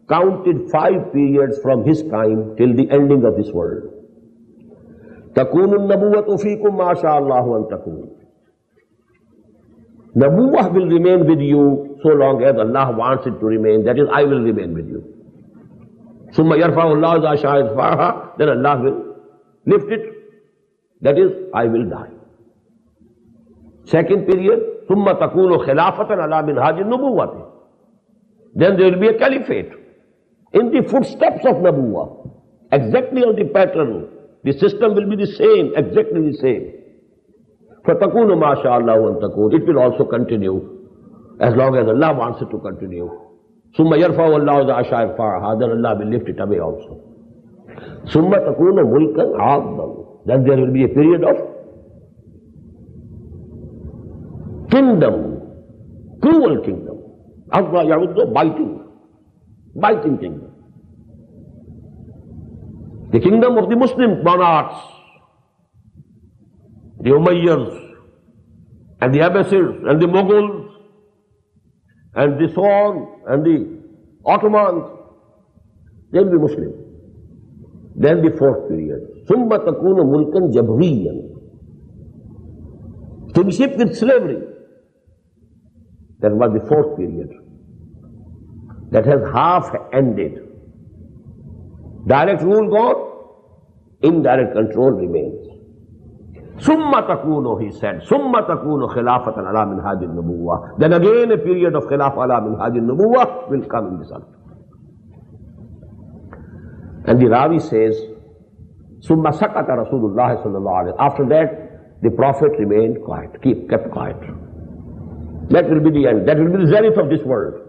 counted 5 periods from his time till the ending of this world. تَكُونُ النَّبُوَّةُ فِيكُمْ مَا شَاءَ اللَّهُ أَن تَكُونُ. Nabuwwah will remain with you so long as Allah wants it to remain. That is, I will remain with you. ثُمَّ يَرْفَعُ اللَّهُ إِذَا شَاءَ رَفَعَهَا. Then Allah will lift it. That is, I will die. Second period, ثُمَّ تَكُونُ خِلَافَةً عَلَى مِنْهَاجِ النُّبُوَّةِ. Then there will be a caliphate in the footsteps of Nabuwwah, exactly on the pattern. The system will be the same, exactly the same. فَتَكُونُ مَا شَاءَ اللَّهُ أَن تَكُونُ. It will also continue as long as Allah wants it to continue. ثُمَّ يَرْفَعُ اللَّهُ إِذَا شَاءَ رَفَعَهَا. Then Allah will lift it away also. ثُمَّ تَكُونُ مُلْكًا عَاضًا. Then there will be a period of kingdom, cruel kingdom. Azza ya'uddu, biting kingdom. The kingdom of the Muslim monarchs, the Umayyads, and the Abbasids, and the Mughals, and the so on, and the Ottomans, they will be Muslim. Then the fourth period. ثُمَّ تَكُونُ مُلْكًا جَبْرِيًّا. Kingship with slavery. That was the fourth period. That has half ended. Direct rule gone, indirect control remains. ثُمَّ تَكُونُ, he said, ثُمَّ تَكُونُ خِلَافَةً عَلَى مِنْهَاجِ النُّبُوَّةِ. Then again a period of khilafah ala minhaj al-nubuwwah will come in this earth. And the Ravi says, ثُمَّ سَكَتَ رَسُولُ اللَّهِ صَلَّى اللَّهُ عَلَيْهِ. After that, the Prophet remained quiet, kept quiet. That will be the end. That will be the zenith of this world.